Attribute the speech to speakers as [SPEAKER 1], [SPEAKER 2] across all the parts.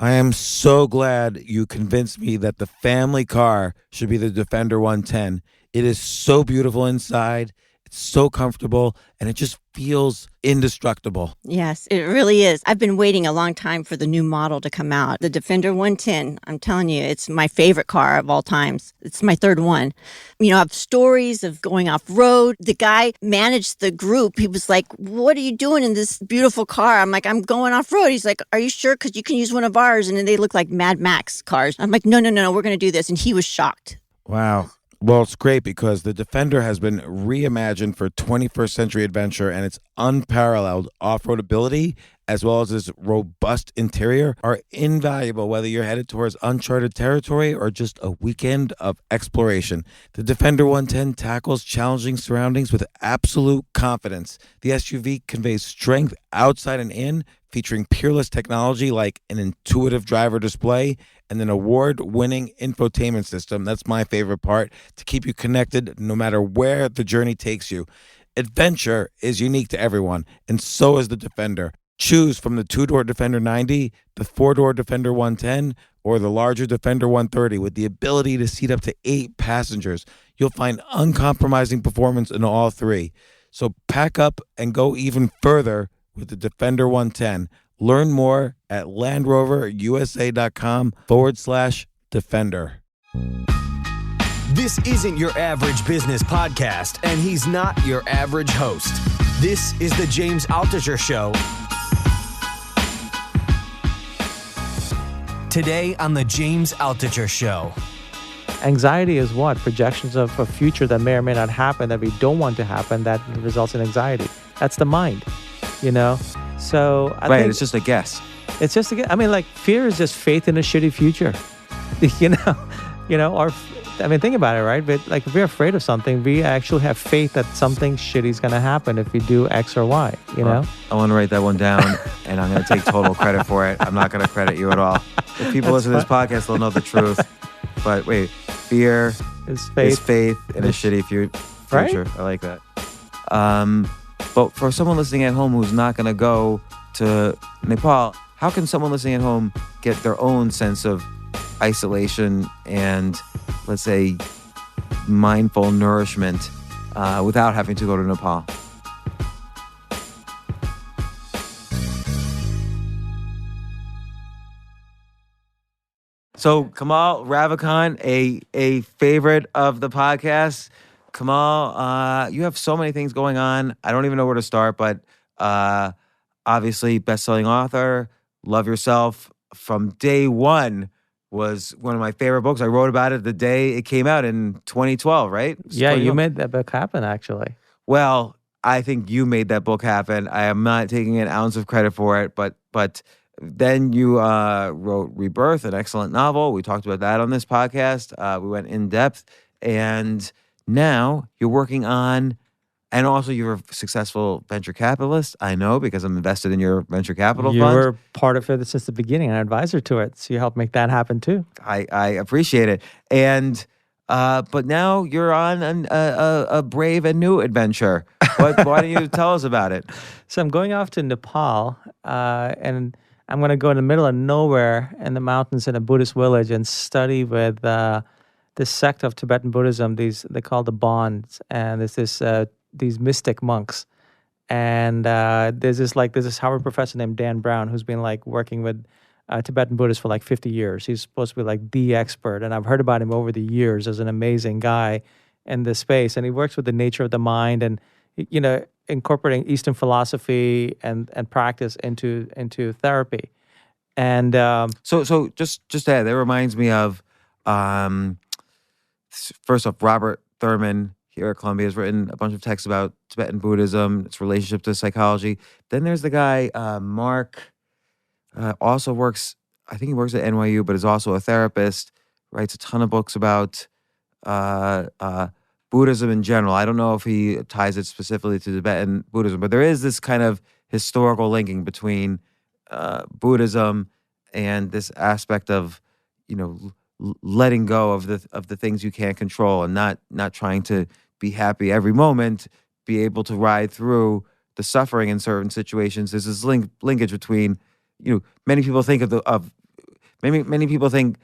[SPEAKER 1] I am so glad you convinced me that the family car should be the Defender 110. It is so beautiful inside, it's so comfortable, and it just feels indestructible.
[SPEAKER 2] Yes, it really is. I've been waiting a long time for the new model to come out. The Defender 110, I'm telling you, it's my favorite car of all times. It's my third one. You know, I have stories of going off road. The guy managed the group. He was like, "What are you doing in this beautiful car?" I'm like, "I'm going off road." He's like, "Are you sure? Because you can use one of ours." And then they look like Mad Max cars. I'm like, no, we're going to do this. And he was shocked.
[SPEAKER 1] Wow. Well, it's great because the Defender has been reimagined for 21st century adventure, and its unparalleled off-road ability as well as its robust interior are invaluable whether you're headed towards uncharted territory or just a weekend of exploration. The Defender 110 tackles challenging surroundings with absolute confidence. The SUV conveys strength outside and in, featuring peerless technology like an intuitive driver display and an award-winning infotainment system. That's my favorite part, to keep you connected no matter where the journey takes you. Adventure is unique to everyone, and so is the Defender. Choose from the two-door Defender 90, the four-door Defender 110, or the larger Defender 130 with the ability to seat up to 8 passengers. You'll find uncompromising performance in all three. So pack up and go even further with the Defender 110. Learn more at LandRoverUSA.com/Defender.
[SPEAKER 3] This isn't your average business podcast, and he's not your average host. This is the James Altucher Show. Today on the James Altucher Show.
[SPEAKER 4] Anxiety is what? Projections of a future that may or may not happen, that we don't want to happen, that results in anxiety. That's the mind, you know? So I think
[SPEAKER 5] it's just a guess.
[SPEAKER 4] it's just, I mean, like, fear is just faith in a shitty future, or, I mean, think about it, right? But like, if we're afraid of something, we actually have faith that something shitty is going to happen if we do X or Y, you know?
[SPEAKER 5] I want to write that one down, and I'm going to take total credit for it. I'm not going to credit you at all. If people listen to this podcast, they'll know the truth. But wait, fear is faith in a shitty future.
[SPEAKER 4] Right?
[SPEAKER 5] I like that. But for someone listening at home who's not going to go to Nepal, how can someone listening at home get their own sense of isolation and, let's say, mindful nourishment without having to go to Nepal? So Kamal, Ravikant, a favorite of the podcast. Kamal, you have so many things going on. I don't even know where to start, but obviously best-selling author, Love Yourself from day one was one of my favorite books. I wrote about it the day it came out in 2012, right?
[SPEAKER 4] Yeah, you made that book happen, actually.
[SPEAKER 5] Well, I think you made that book happen. I am not taking an ounce of credit for it, but then you wrote Rebirth, an excellent novel. We talked about that on this podcast. We went in depth. And now you're working on, and also you're a successful venture capitalist. I know because I'm invested in your venture capital
[SPEAKER 4] You
[SPEAKER 5] fund.
[SPEAKER 4] were part of it since the beginning, an advisor to it. So you helped make that happen too.
[SPEAKER 5] I appreciate it. And but now you're on a brave and new adventure. Why don't you tell us about it?
[SPEAKER 4] So I'm going off to Nepal, and I'm going to go in the middle of nowhere in the mountains in a Buddhist village and study with this sect of Tibetan Buddhism. They call the Bonds, and there's these mystic monks, and there's this Harvard professor named Dan Brown who's been like working with Tibetan Buddhists for like 50 years. He's supposed to be like the expert, and I've heard about him over the years as an amazing guy in this space. And he works with the nature of the mind and incorporating Eastern philosophy and practice into therapy. And
[SPEAKER 5] So just to add, that reminds me of first off, Robert Thurman here at Columbia has written a bunch of texts about Tibetan Buddhism, its relationship to psychology. Then there's the guy Mark, also works. I think he works at NYU, but is also a therapist. Writes a ton of books about Buddhism in general. I don't know if he ties it specifically to Tibetan Buddhism, but there is this kind of historical linking between Buddhism and this aspect of, letting go of the things you can't control and not trying to be happy every moment, be able to ride through the suffering in certain situations. There's this linkage between, many people think of many people think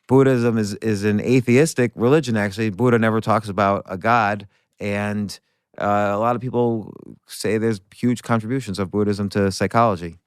[SPEAKER 5] Buddhism is an atheistic religion. Actually, Buddha never talks about a god, and a lot of people say there's huge contributions of Buddhism to psychology.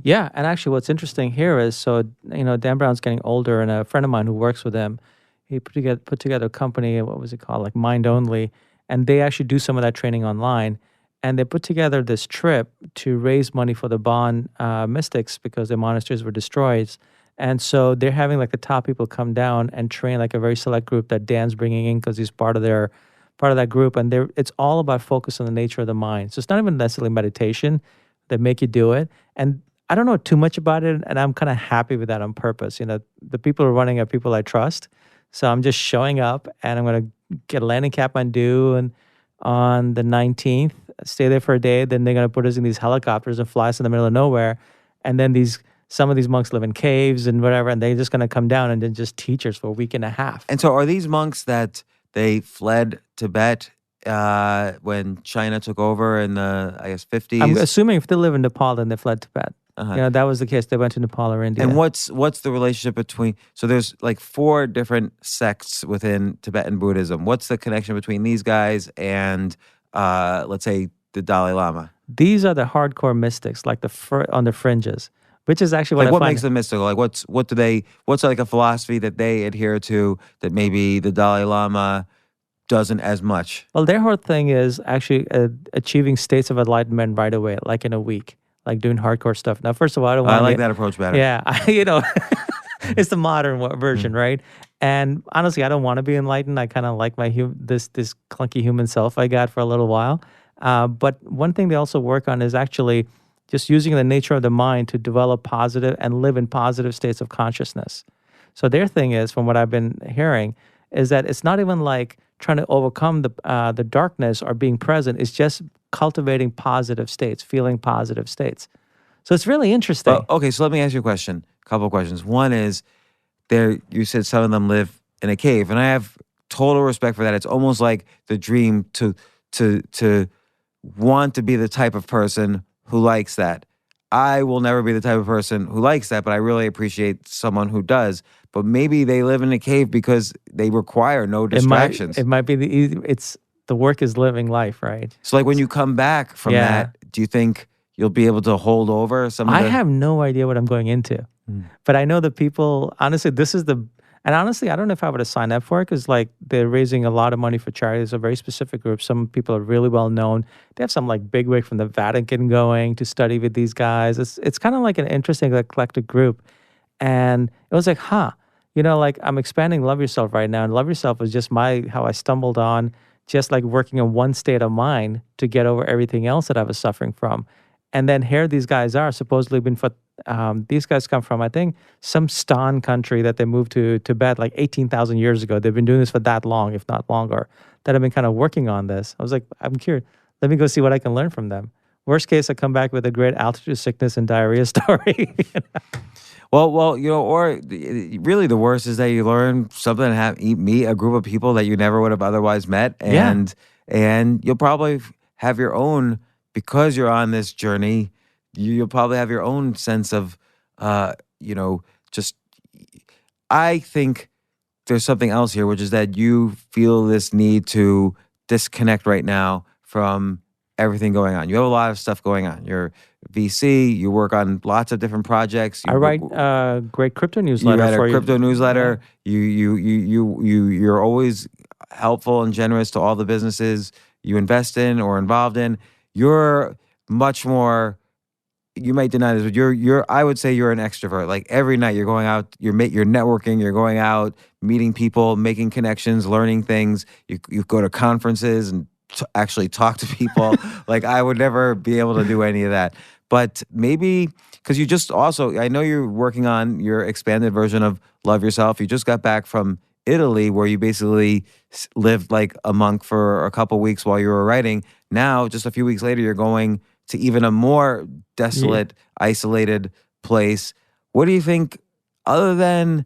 [SPEAKER 4] Yeah, and actually, what's interesting here is Dan Brown's getting older, and a friend of mine who works with him, he put together a company. What was it called? Like Mind Only, and they actually do some of that training online. And they put together this trip to raise money for the Bon mystics because their monasteries were destroyed. And so they're having like the top people come down and train like a very select group that Dan's bringing in because he's part of that group. And it's all about focus on the nature of the mind. So it's not even necessarily meditation. They make you do it. And I don't know too much about it, and I'm kind of happy with that on purpose. The people who are running are people I trust. So I'm just showing up, and I'm going to get a landing Kathmandu and on the 19th, stay there for a day. Then they're going to put us in these helicopters and fly us in the middle of nowhere. And then some of these monks live in caves and whatever, and they're just going to come down and then just teach us for a week and a half.
[SPEAKER 5] And so are these monks that they fled Tibet when China took over in the, I guess, 50s?
[SPEAKER 4] I'm assuming if they live in Nepal, then they fled Tibet. That was the case. They went to Nepal or India.
[SPEAKER 5] And what's the relationship between? So there's like 4 different sects within Tibetan Buddhism. What's the connection between these guys and let's say the Dalai Lama?
[SPEAKER 4] These are the hardcore mystics, like on the fringes, which is actually
[SPEAKER 5] what makes them mystical. Like what's like a philosophy that they adhere to that maybe the Dalai Lama doesn't as much?
[SPEAKER 4] Well, their whole thing is actually achieving states of enlightenment right away, like in a week. Like doing hardcore stuff. Now, first of all, I
[SPEAKER 5] like that approach better.
[SPEAKER 4] Yeah, it's the modern version, right? And honestly, I don't want to be enlightened. I kind of like my this clunky human self I got for a little while. But one thing they also work on is actually just using the nature of the mind to develop positive and live in positive states of consciousness. So their thing is, from what I've been hearing, is that it's not even like trying to overcome the darkness or being present. It's just cultivating positive states, feeling positive states. So it's really interesting.
[SPEAKER 5] Well, okay, so let me ask you a couple of questions. One is, you said some of them live in a cave, and I have total respect for that. It's almost like the dream to want to be the type of person who likes that. I will never be the type of person who likes that, but I really appreciate someone who does. But maybe they live in a cave because they require no distractions.
[SPEAKER 4] It might be the work is living life, right?
[SPEAKER 5] So like when you come back from that, do you think you'll be able to hold over some of
[SPEAKER 4] I have no idea what I'm going into. But I know the people, honestly, and honestly, I don't know if I would have signed up for it because like they're raising a lot of money for charity. It's a very specific group. Some people are really well known. They have some like bigwig from the Vatican going to study with these guys. It's kind of like an interesting eclectic group. And it was like, like I'm expanding Love Yourself right now. And Love Yourself was just how I stumbled on just like working in one state of mind to get over everything else that I was suffering from. And then here these guys are supposedly these guys come from, I think, some Stan country that they moved to Tibet like 18,000 years ago. They've been doing this for that long, if not longer, that have been kind of working on this. I was like, I'm curious. Let me go see what I can learn from them. Worst case, I come back with a great altitude sickness and diarrhea story.
[SPEAKER 5] Well, or really the worst is that you learn something and meet a group of people that you never would have otherwise met. And you'll probably have your own, because you're on this journey, you'll probably have your own sense of, just, I think there's something else here, which is that you feel this need to disconnect right now from everything going on. You have a lot of stuff going on. You're VC, you work on lots of different projects.
[SPEAKER 4] I write a great crypto newsletter
[SPEAKER 5] for you. You write a crypto newsletter. You're always helpful and generous to all the businesses you invest in or involved in. You're much more, you might deny this, but I would say you're an extrovert. Like every night you're going out, you're networking, you're going out, meeting people, making connections, learning things. You go to conferences and actually talk to people. Like I would never be able to do any of that. But maybe, because you just also, I know you're working on your expanded version of Love Yourself. You just got back from Italy where you basically lived like a monk for a couple weeks while you were writing. Now, just a few weeks later, you're going to even a more desolate, isolated place. What do you think, other than,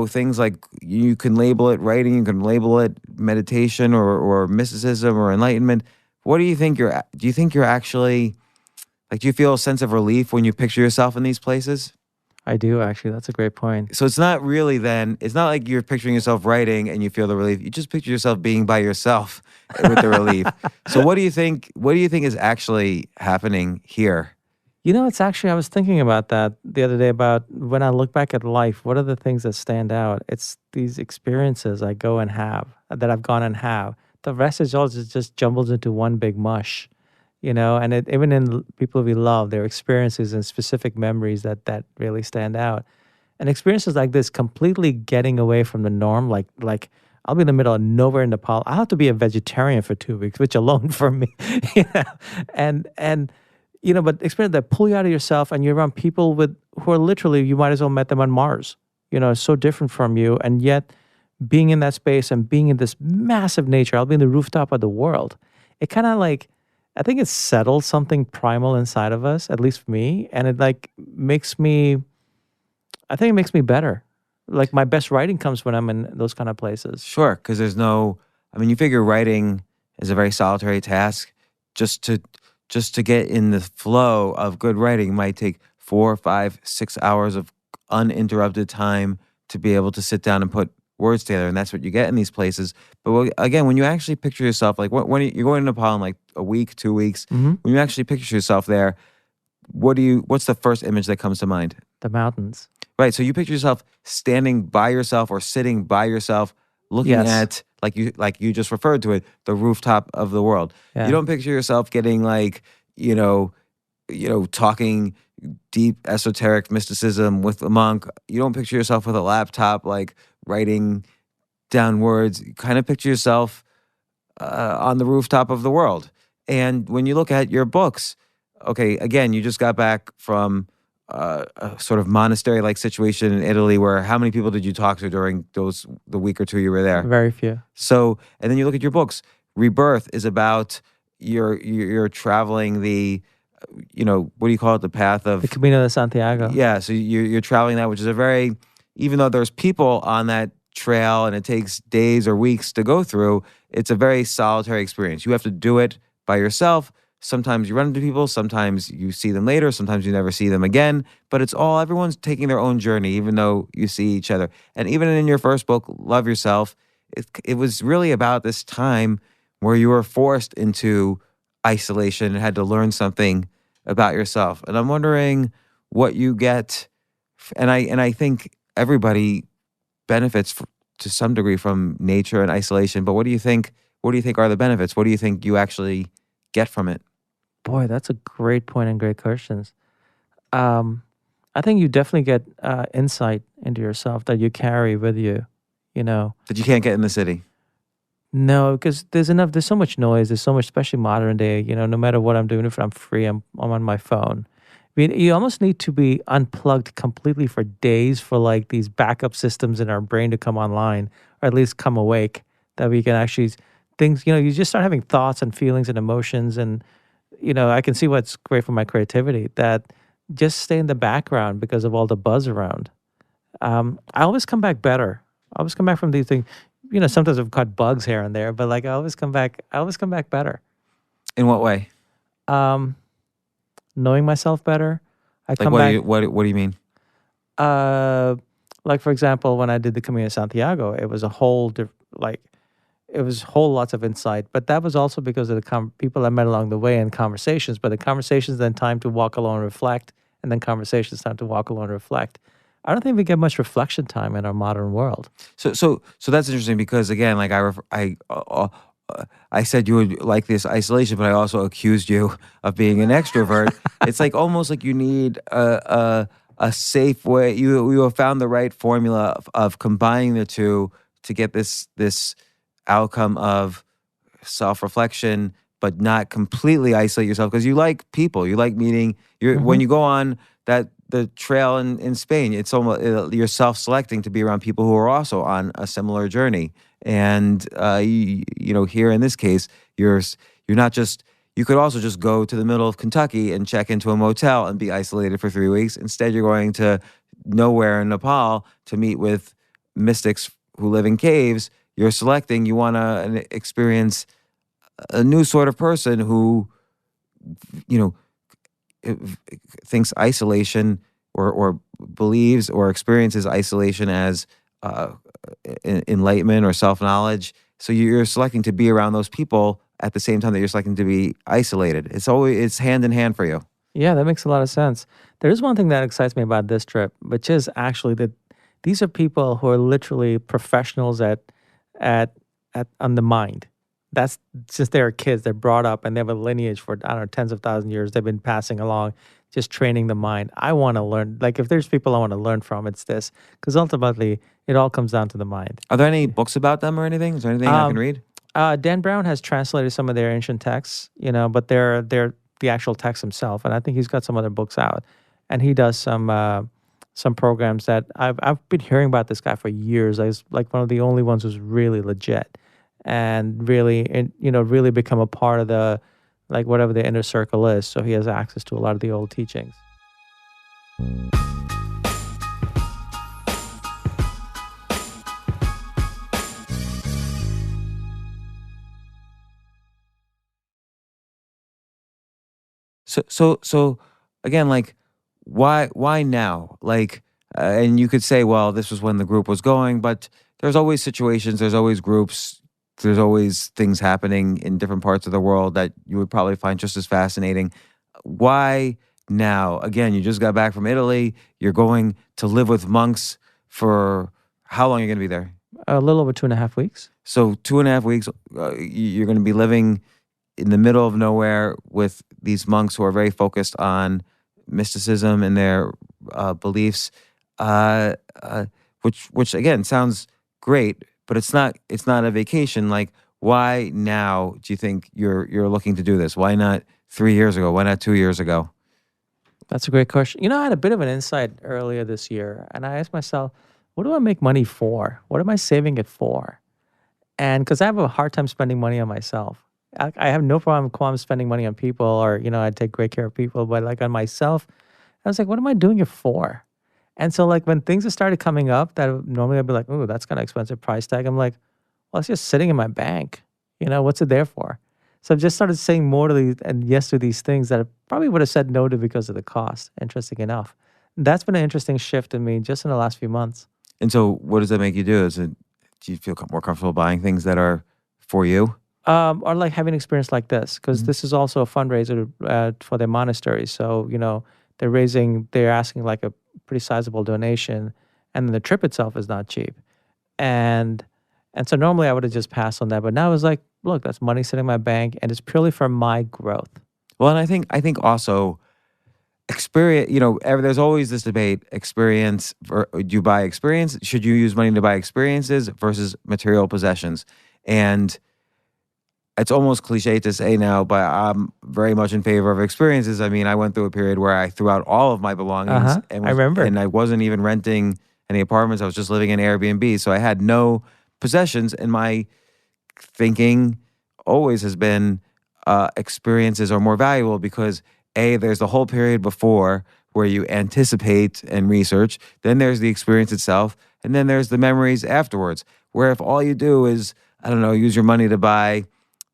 [SPEAKER 5] things like you can label it writing, you can label it meditation or mysticism or enlightenment. What do you think do you think you're actually, like, do you feel a sense of relief when you picture yourself in these places?
[SPEAKER 4] I do actually. That's a great point.
[SPEAKER 5] So it's not really then, it's not like you're picturing yourself writing and you feel the relief. You just picture yourself being by yourself with the relief. So what do you think is actually happening here?
[SPEAKER 4] It's actually, I was thinking about that the other day about when I look back at life, what are the things that stand out? It's these experiences I go and have, that I've gone and have. The rest is all just jumbled into one big mush, and even in people we love, there are experiences and specific memories that really stand out. And experiences like this, completely getting away from the norm, like I'll be in the middle of nowhere in Nepal. I'll have to be a vegetarian for 2 weeks, which alone for me, and but experience that pull you out of yourself, and you're around people who are literally, you might as well met them on Mars. So different from you, and yet being in that space and being in this massive nature, I'll be in the rooftop of the world. It kind of I think it settles something primal inside of us, at least for me, and it makes me. I think it makes me better. Like my best writing comes when I'm in those kind of places.
[SPEAKER 5] Sure, because there's you figure writing is a very solitary task. Just to get in the flow of good writing might take 4, 5, 6 hours of uninterrupted time to be able to sit down and put words together, and that's what you get in these places. But again, when you actually picture yourself, like when you're going to Nepal in like a week, 2 weeks, when you actually picture yourself there, what's the first image that comes to mind?
[SPEAKER 4] The mountains.
[SPEAKER 5] Right. So you picture yourself standing by yourself or sitting by yourself, looking at, like you just referred to it, the rooftop of the world.
[SPEAKER 4] Yeah.
[SPEAKER 5] You don't picture yourself getting talking deep esoteric mysticism with a monk. You don't picture yourself with a laptop, like writing down words. You kind of picture yourself on the rooftop of the world. And when you look at your books, okay, again, you just got back from a sort of monastery-like situation in Italy, where how many people did you talk to during the week or two you were there?
[SPEAKER 4] Very few.
[SPEAKER 5] So, and then you look at your books. Rebirth is about you're traveling the, what do you call it? The path of
[SPEAKER 4] the Camino de Santiago.
[SPEAKER 5] Yeah, so you're traveling that, which is a very, even though there's people on that trail and it takes days or weeks to go through, it's a very solitary experience. You have to do it by yourself. Sometimes you run into people, sometimes you see them later, sometimes you never see them again, but everyone's taking their own journey, even though you see each other. And even in your first book, Love Yourself, it was really about this time where you were forced into isolation and had to learn something about yourself. And I'm wondering what you get, and I think everybody benefits to some degree from nature and isolation, but what do you think are the benefits? What do you think you actually get from it?
[SPEAKER 4] Boy, that's a great point and great questions. I think you definitely get insight into yourself that you carry with you,
[SPEAKER 5] That you can't get in the city.
[SPEAKER 4] No, because there's so much noise, there's so much, especially modern day, no matter what I'm doing, if I'm free, I'm on my phone. I mean, you almost need to be unplugged completely for days for like these backup systems in our brain to come online, or at least come awake, that we can actually, you just start having thoughts and feelings and emotions, and I can see what's great for my creativity, that just stay in the background because of all the buzz around. I always come back better. I always come back from these things. Sometimes I've caught bugs here and there, but I always come back better.
[SPEAKER 5] In what way?
[SPEAKER 4] Knowing myself better.
[SPEAKER 5] What do you mean?
[SPEAKER 4] Like for example, when I did the Camino de Santiago, it was a whole lots of insight, but that was also because of the people I met along the way and conversations. But the conversations, then time to walk alone and reflect, and then conversations, time to walk alone and reflect. I don't think we get much reflection time in our modern world.
[SPEAKER 5] So that's interesting, because again, like I said you would like this isolation, but I also accused you of being an extrovert. It's like almost like you need a safe way. You have found the right formula of combining the two to get this outcome of self-reflection, but not completely isolate yourself, because you like people, you like meeting. When you go on the trail in Spain, it's almost you're self-selecting to be around people who are also on a similar journey. And here in this case, you're not just. You could also just go to the middle of Kentucky and check into a motel and be isolated for 3 weeks. Instead, you're going to nowhere in Nepal to meet with mystics who live in caves. You're selecting. You want to experience a new sort of person who, thinks isolation or believes or experiences isolation as enlightenment or self-knowledge. So you're selecting to be around those people at the same time that you're selecting to be isolated. It's hand in hand for you.
[SPEAKER 4] Yeah, that makes a lot of sense. There is one thing that excites me about this trip, which is actually that these are people who are literally professionals at on the mind. That's since they were kids, they're brought up and they have a lineage for, I don't know, tens of thousands of years. They've been passing along, just training the mind. I want to learn. Like, if there's people I want to learn from, it's this, because ultimately it all comes down to the mind.
[SPEAKER 5] Are there any books about them or anything? Is there anything I can read?
[SPEAKER 4] Dan Brown has translated some of their ancient texts, but they're the actual text himself, and I think he's got some other books out, and he does some programs that I've been hearing about this guy for years. I was like one of the only ones who's really legit and really really become a part of the, like, whatever the inner circle is. So he has access to a lot of the old teachings.
[SPEAKER 5] So again, like, why now? Like, and you could say, well, this was when the group was going, but there's always situations, there's always groups, there's always things happening in different parts of the world that you would probably find just as fascinating. Why now? Again, you just got back from Italy. You're going to live with monks for how long are you going to be there?
[SPEAKER 4] A little over 2.5 weeks.
[SPEAKER 5] So 2.5 weeks, you're going to be living in the middle of nowhere with these monks who are very focused on mysticism and their beliefs, which again sounds great, but it's not a vacation. Like, why now do you think you're looking to do this? Why not 3 years ago? Why not 2 years ago?
[SPEAKER 4] That's a great question. I had a bit of an insight earlier this year, and I asked myself, what do I make money for? What am I saving it for? And because I have a hard time spending money on myself. I have no problem spending money on people, or, I take great care of people, but like on myself, I was like, what am I doing it for? And so, like, when things have started coming up that normally I'd be like, oh, that's kind of expensive price tag. I'm like, well, it's just sitting in my bank. What's it there for? So I've just started saying more to these and yes to these things that I probably would have said no to because of the cost, interesting enough. That's been an interesting shift in me just in the last few months.
[SPEAKER 5] And so what does that make you do? Do you feel more comfortable buying things that are for you?
[SPEAKER 4] Or like having an experience like this, because this is also a fundraiser for their monastery. So, they're asking like a pretty sizable donation, and then the trip itself is not cheap. And so normally I would have just passed on that, but now I was like, look, that's money sitting in my bank, and it's purely for my growth.
[SPEAKER 5] Well, and I think also experience, there's always this debate, experience, do you buy experience? Should you use money to buy experiences versus material possessions? And it's almost cliche to say now, but I'm very much in favor of experiences. I mean, I went through a period where I threw out all of my belongings.
[SPEAKER 4] I remember.
[SPEAKER 5] And I wasn't even renting any apartments. I was just living in Airbnb. So I had no possessions. And my thinking always has been experiences are more valuable because, A, there's the whole period before where you anticipate and research. Then there's the experience itself. And then there's the memories afterwards, where if all you do is, I don't know, use your money to buy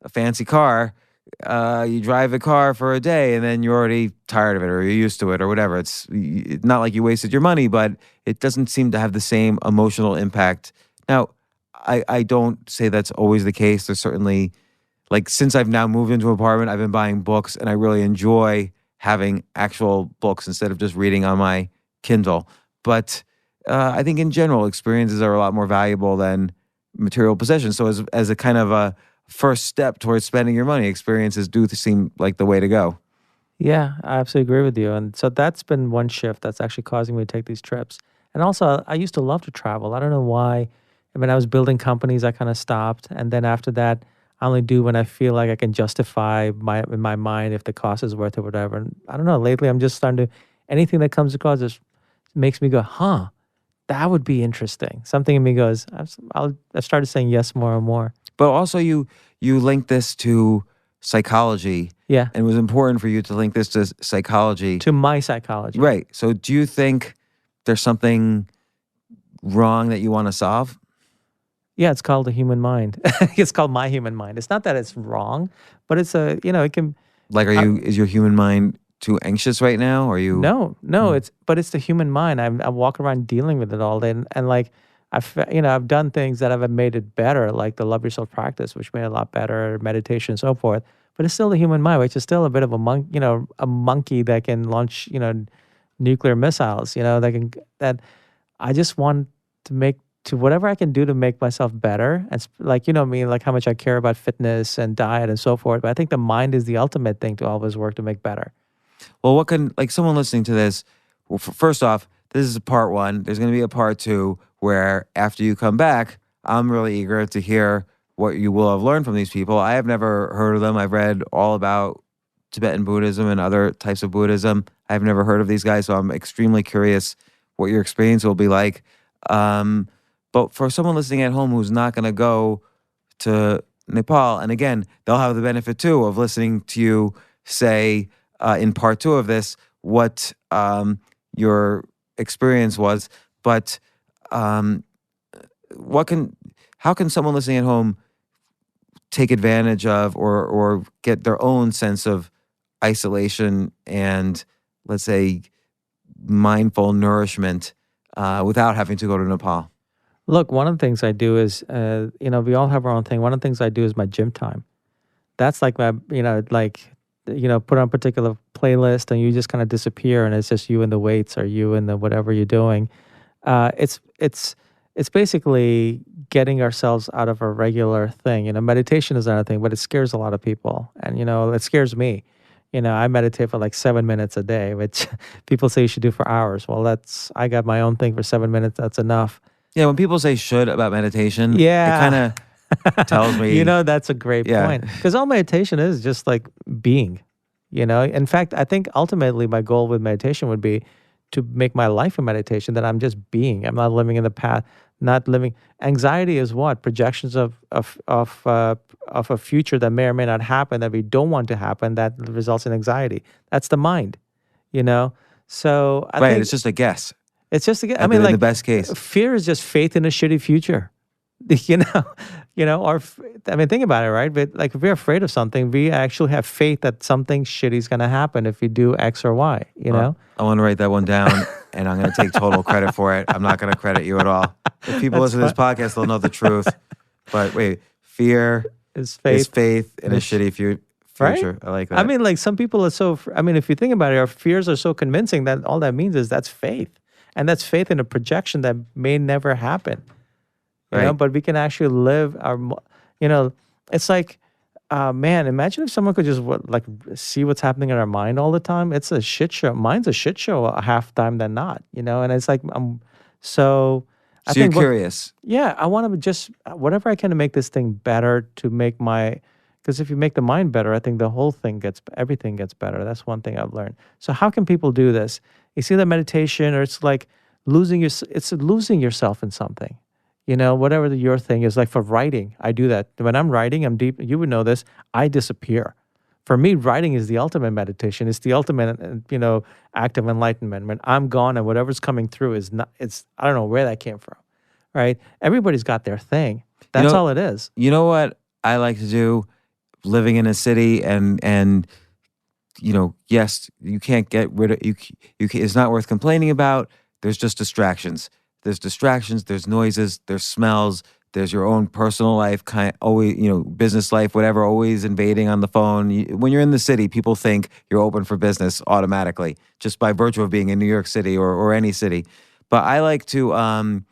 [SPEAKER 5] a fancy car, you drive a car for a day and then you're already tired of it or you're used to it or whatever. It's not like you wasted your money, but it doesn't seem to have the same emotional impact. Now, I don't say that's always the case. There's certainly, like, since I've now moved into an apartment, I've been buying books and I really enjoy having actual books instead of just reading on my Kindle. But I think in general, experiences are a lot more valuable than material possessions. So as a kind of a first step towards spending your money, experiences do seem like the way to go.
[SPEAKER 4] Yeah, I absolutely agree with you. And so that's been one shift that's actually causing me to take these trips. And also, I used to love to travel. I don't know why. When I was building companies, I kind of stopped. And then after that, I only do when I feel like I can justify in my mind if the cost is worth it or whatever. And I don't know, lately I'm just starting to, anything that comes across just makes me go, that would be interesting. Something in me goes, I've started saying yes more and more.
[SPEAKER 5] But also you link this to psychology.
[SPEAKER 4] Yeah.
[SPEAKER 5] And it was important for you to link this to psychology.
[SPEAKER 4] To my psychology.
[SPEAKER 5] Right. So do you think there's something wrong that you want to solve?
[SPEAKER 4] Yeah, it's called the human mind. It's called my human mind. It's not that it's wrong, but it's it can...
[SPEAKER 5] Like, is your human mind too anxious right now? Are you?
[SPEAKER 4] No, it's the human mind. I walk around dealing with it all day, and like I've done things that have made it better, like the Love Yourself practice, which made it a lot better, meditation, and so forth. But it's still the human mind, which is still a bit of a monkey that can launch, nuclear missiles. That I just want to make to whatever I can do to make myself better. And like, like how much I care about fitness and diet and so forth. But I think the mind is the ultimate thing to always work to make better.
[SPEAKER 5] Well, what can, like someone listening to this, well, first off, this is part one. There's going to be a part two where after you come back, I'm really eager to hear what you will have learned from these people. I have never heard of them. I've read all about Tibetan Buddhism and other types of Buddhism. I've never heard of these guys, so I'm extremely curious what your experience will be like. But for someone listening at home who's not going to go to Nepal, and again, they'll have the benefit too of listening to you say in part two of this what your experience was. But how can someone listening at home take advantage of or get their own sense of isolation and, let's say, mindful nourishment without having to go to Nepal?
[SPEAKER 4] Look, one of the things I do is, we all have our own thing. One of the things I do is my gym time. That's like my, put on a particular playlist and you just kind of disappear and it's just you and the weights or you and the whatever you're doing. It's basically getting ourselves out of a regular thing. Meditation is another thing, but it scares a lot of people. And, it scares me. I meditate for like 7 minutes a day, which people say you should do for hours. Well, I got my own thing for 7 minutes. That's enough.
[SPEAKER 5] Yeah, when people say should about meditation,
[SPEAKER 4] yeah,
[SPEAKER 5] it kind of tells me.
[SPEAKER 4] That's a great point. Because all meditation is just like being, In fact, I think ultimately my goal with meditation would be to make my life a meditation, that I'm just being. I'm not living in the past, not living. Anxiety is what? Projections of a future that may or may not happen, that we don't want to happen, that results in anxiety. That's the mind, So I think
[SPEAKER 5] it's just a guess.
[SPEAKER 4] It's just a guess.
[SPEAKER 5] In the best case.
[SPEAKER 4] Fear is just faith in a shitty future. Think about it, right? But like if we're afraid of something, we actually have faith that something shitty is going to happen if we do X or Y, know?
[SPEAKER 5] I want to write that one down and I'm going to take total credit for it. I'm not going to credit you at all. If people listen to this podcast, they'll know the truth. But wait, fear is faith in a shitty future.
[SPEAKER 4] Right?
[SPEAKER 5] I like that.
[SPEAKER 4] Like some people are so, if you think about it, our fears are so convincing that all that means is that's faith. And that's faith in a projection that may never happen. But we can actually live our, it's like, man, imagine if someone could just see what's happening in our mind all the time. It's a shit show. Mine's a shit show half time than not, and it's like,
[SPEAKER 5] so you're curious.
[SPEAKER 4] I want to just, whatever I can to make this thing better, because if you make the mind better, I think the whole thing everything gets better. That's one thing I've learned. So how can people do this? You see the meditation, or it's like losing yourself in something. Whatever your thing is. Like for writing, I do that. When I'm writing, I'm deep. You would know this. I disappear. For me, writing is the ultimate meditation. It's the ultimate, act of enlightenment. When I'm gone and whatever's coming through is not. I don't know where that came from, right? Everybody's got their thing. That's all it is.
[SPEAKER 5] You know what I like to do, living in a city and. Yes, you can't get rid of you. It's not worth complaining about. There's just distractions. There's noises. There's smells. There's your own personal life, business life, whatever. Always invading on the phone. When you're in the city, people think you're open for business automatically, just by virtue of being in New York City or any city. But I like to, in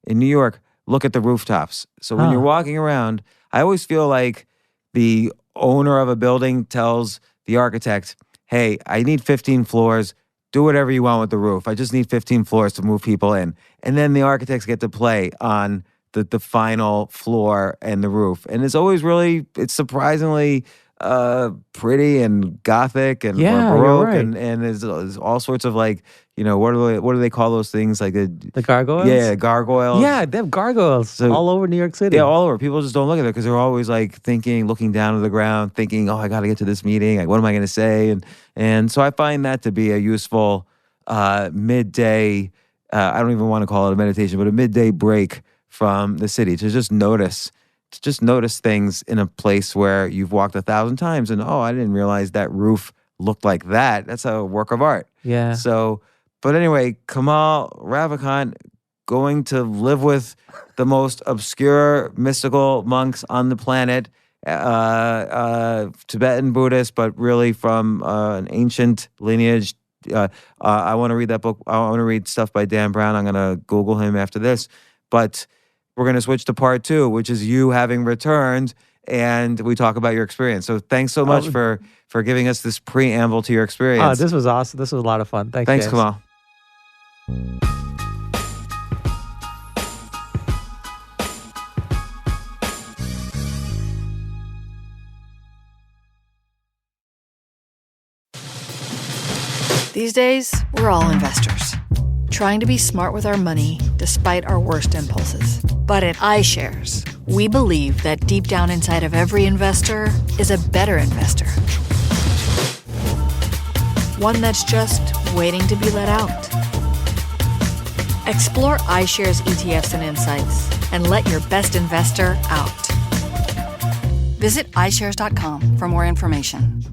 [SPEAKER 5] New York, look at the rooftops. So when you're walking around, I always feel like the owner of a building tells the architect, hey, I need 15 floors. Do whatever you want with the roof. I just need 15 floors to move people in. And then the architects get to play on the final floor and the roof. And it's surprisingly pretty and gothic and Baroque.
[SPEAKER 4] Right.
[SPEAKER 5] And there's all sorts of what do they call those things? Like the
[SPEAKER 4] gargoyles?
[SPEAKER 5] Yeah, gargoyles.
[SPEAKER 4] Yeah, they have gargoyles all over New York City.
[SPEAKER 5] Yeah, all over. People just don't look at it because they're always looking down to the ground, thinking, oh, I got to get to this meeting. Like, what am I going to say? And so I find that to be a useful midday, I don't even want to call it a meditation, but a midday break from the city to just notice things in a place where you've walked 1,000 times and, oh, I didn't realize that roof looked like that. That's a work of art.
[SPEAKER 4] Yeah.
[SPEAKER 5] So, but anyway, Kamal Ravikant going to live with the most obscure mystical monks on the planet, Tibetan Buddhist, but really from an ancient lineage. I want to read that book. I want to read stuff by Dan Brown. I'm going to Google him after this. But we're going to switch to part 2, which is you having returned, and we talk about your experience. So thanks so much for giving us this preamble to your experience.
[SPEAKER 4] Oh, this was awesome. This was a lot of fun. Thanks,
[SPEAKER 5] Thanks,
[SPEAKER 4] James.
[SPEAKER 5] Kamal.
[SPEAKER 6] These days, we're all investors, trying to be smart with our money despite our worst impulses. But at iShares, we believe that deep down inside of every investor is a better investor. One that's just waiting to be let out. Explore iShares ETFs and insights and let your best investor out. Visit iShares.com for more information.